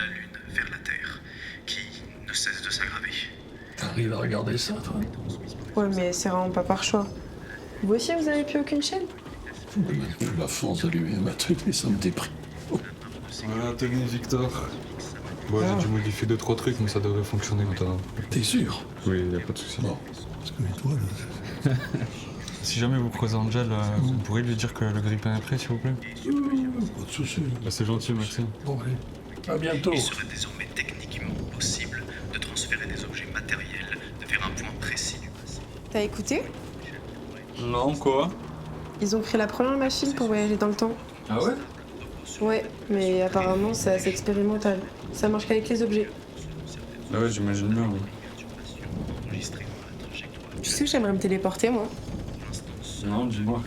la Lune vers la Terre, qui ne cesse de s'aggraver. T'arrives à regarder ça, toi? Ouais, mais c'est vraiment pas par choix. Vous aussi, vous avez plus aucune chaîne? J'ai même plus la force d'allumer ma télé, ça me déprime. Voilà, tenez Victor. Bon, j'ai dû modifier 2-3 trucs, mais ça devrait fonctionner maintenant. T'es sûr? Oui, y a pas de souci. Bon, parce que toi, là... Si jamais vous croisez Angel, vous pourrez lui dire que le grille-pain est prêt, s'il vous plaît? Pas de soucis. Bah, c'est gentil, Maxime. Bon, allez, à bientôt. Il serait désormais techniquement possible de transférer des objets matériels vers un point précis du passé. T'as écouté? Non, quoi? Ils ont créé la première machine pour voyager dans le temps. Ah ouais? Ouais, mais apparemment, c'est assez expérimental. Ça marche qu'avec les objets. Ah ouais, j'imagine bien, oui. Tu sais que j'aimerais me téléporter, moi? Non, dis-moi.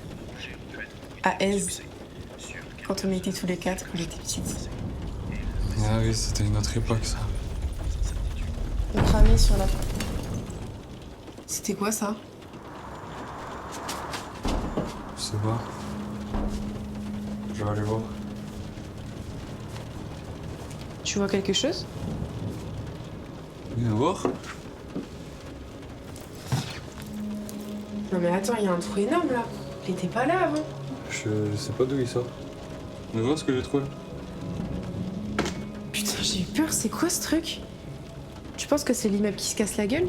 À Aise. Quand on était tous les quatre, quand j'étais petite. Ah oui, c'était une autre époque, ça. On cramait sur la... C'était quoi, ça? Je sais pas. Je vais aller voir. Tu vois quelque chose? Viens voir. Non mais attends, il y a un trou énorme, là. Il était pas là, avant. Je sais pas d'où il sort. Mais vois ce que j'ai trouvé. Putain, j'ai eu peur, c'est quoi ce truc? Tu penses que c'est l'immeuble qui se casse la gueule?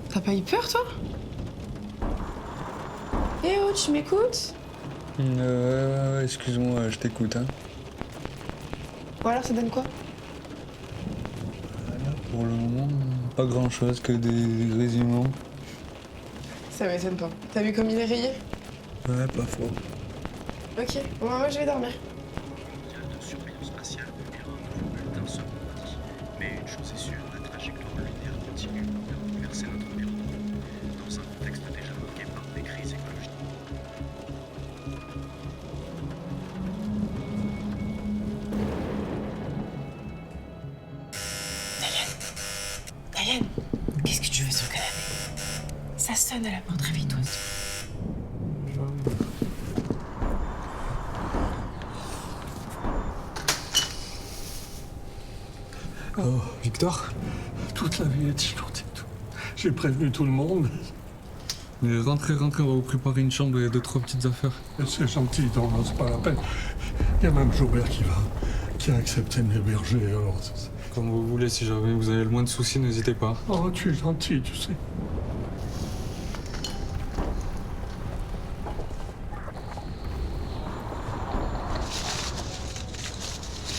T'as pas eu peur, toi? Eh oh, tu m'écoutes? Ouais, excuse-moi, je t'écoute, hein. Ou alors ça donne quoi? Pour le moment, pas grand-chose que des résuments. Ça m'étonne pas. T'as vu comme il est rayé? Ouais, pas faux. Ok, bon, moi je vais dormir. De surveillance spatiale publiera un nouveau bulletin ce vendredi. Mais une chose est sûre, la trajectoire lunaire continue de bouleverser notre environnement, dans un contexte déjà marqué par des crises écologiques. Diane, qu'est-ce que tu fais sur le canapé? Ça sonne à la porte, réveille-toi. Oh, Victor? toute la vie est chicoté, tout. J'ai prévenu tout le monde. Mais rentrez, on va vous préparer une chambre et 2-3 petites affaires. C'est gentil, non, c'est pas la peine. Il y a même Jobert qui a accepté de m'héberger, alors... Comme vous voulez, si jamais vous avez le moins de soucis, n'hésitez pas. Oh, tu es gentil, tu sais.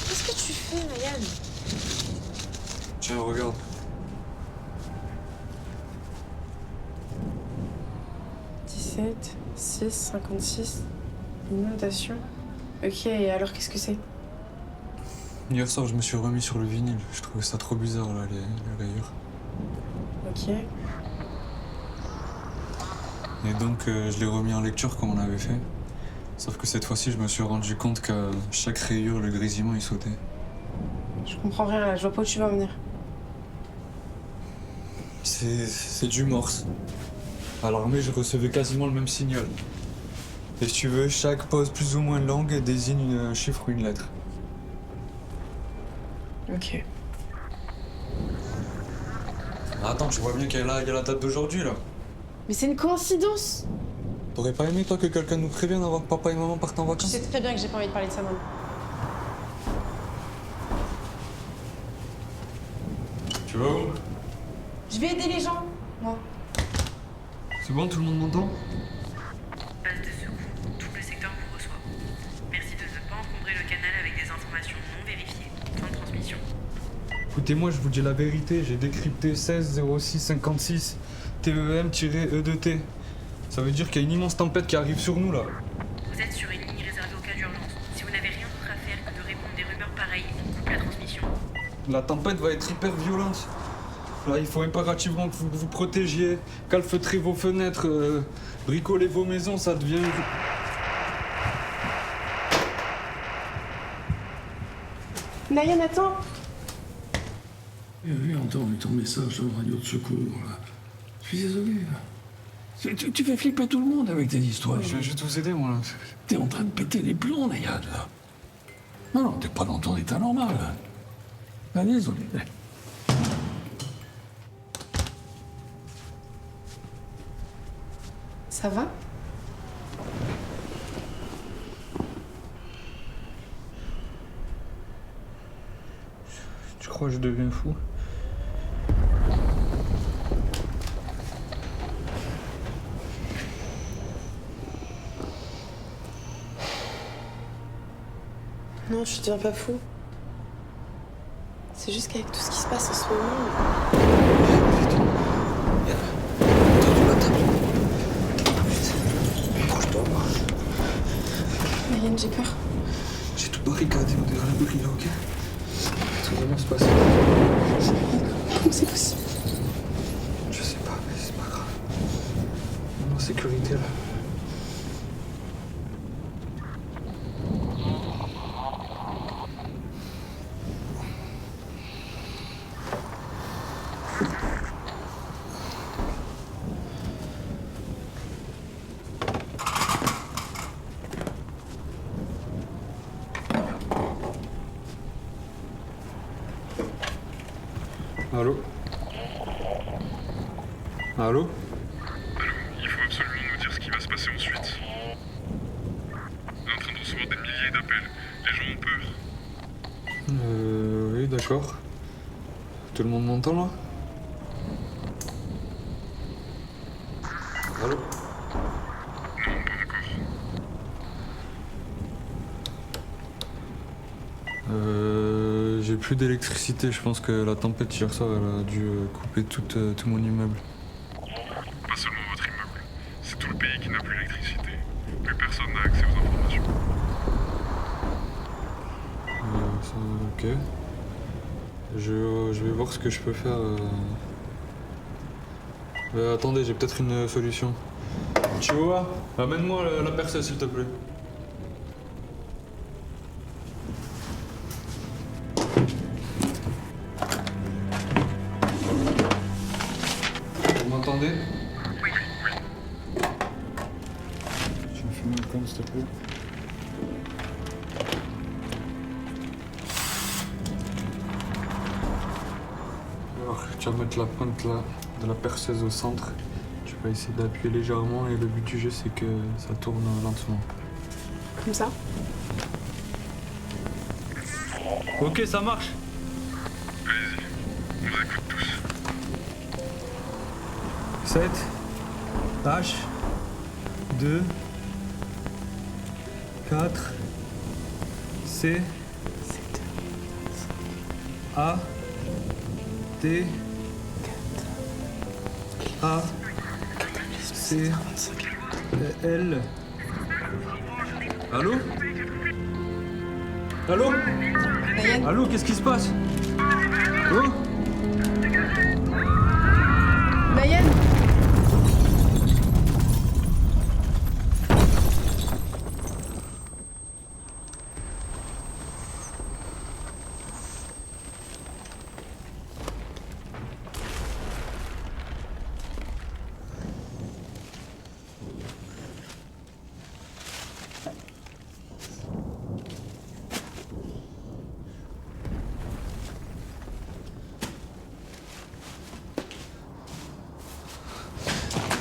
Qu'est-ce que tu fais, Nayan? Tiens, regarde. « 17, 6, 56, inondation. Ok, et alors qu'est-ce que c'est? Hier soir, je me suis remis sur le vinyle. Je trouvais ça trop bizarre, là, les rayures. Ok. Et donc, je l'ai remis en lecture comme on avait fait. Sauf que cette fois-ci, je me suis rendu compte qu'à chaque rayure, le grésillement, il sautait. Je comprends rien là, je vois pas où tu vas en venir. C'est du morse. À l'armée, je recevais quasiment le même signal. Et si tu veux, chaque pause plus ou moins longue désigne un chiffre ou une lettre. Ok. Attends, tu vois bien qu'il y a la date d'aujourd'hui, là. Mais c'est une coïncidence! T'aurais pas aimé, toi, que quelqu'un nous prévienne avant que papa et maman partent en Tu vacances? sais très bien que j'ai pas envie de parler de ça maintenant. Tu vas où? Je vais aider les gens, moi. C'est bon, tout le monde m'entend? Base de secours, tout le secteur vous reçoit. Merci de ne pas encombrer le canal avec des informations non vérifiées. Fin de transmission. Écoutez-moi, je vous dis la vérité, j'ai décrypté 16 06 56 TEM-E2T. Ça veut dire qu'il y a une immense tempête qui arrive sur nous, là. Vous êtes sur une ligne réservée au cas d'urgence. Si vous n'avez rien d'autre à faire que de répondre des rumeurs pareilles, on coupe la transmission. La tempête va être hyper violente. Là, il faut impérativement que vous vous protégiez, calfeutrez vos fenêtres, bricolez vos maisons, ça devient... Nayan, attends! J'ai entendu ton message sur le radio de secours, là. Je suis désolé, là. Tu fais flipper tout le monde avec tes histoires. Je vais juste vous aider, moi, là. T'es en train de péter les plombs, Nayan, là. Non, t'es pas dans ton état normal. Ah, désolé. Ça va? Tu crois que je deviens fou? Non, je deviens pas fou. C'est juste qu'avec tout ce qui se passe en ce moment. Approche-toi, moi. Marianne, j'ai peur. J'ai tout barricadé derrière la brille, ok? Tout va bien se passer. Comment c'est possible? Je sais pas, mais c'est pas grave. On est en sécurité là. Allô? Allô? Il faut absolument nous dire ce qui va se passer ensuite. On est en train de recevoir des milliers d'appels. Les gens ont peur. Oui, d'accord. Tout le monde m'entend là? Allô? Non, pas encore. J'ai plus d'électricité, je pense que la tempête hier soir elle a dû couper tout mon immeuble. Pas seulement votre immeuble. C'est tout le pays qui n'a plus d'électricité. Plus personne n'a accès aux informations. Ok. Je vais voir ce que je peux faire. Attendez, j'ai peut-être une solution. Tu vois? Amène-moi la perceuse s'il te plaît. Vous m'entendez? Oui. Tu me fumes un con s'il te plaît. Alors, tu vas mettre la pointe là de la perceuse au centre. Tu vas essayer d'appuyer légèrement et le but du jeu c'est que ça tourne lentement. Comme ça? Ok, ça marche. Allez-y. On vous écoute tous. 7 H 2 4 C A T A C L. Allô? Allô? Marianne? Allô, qu'est-ce qui se passe? Oh? Marianne?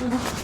Oh.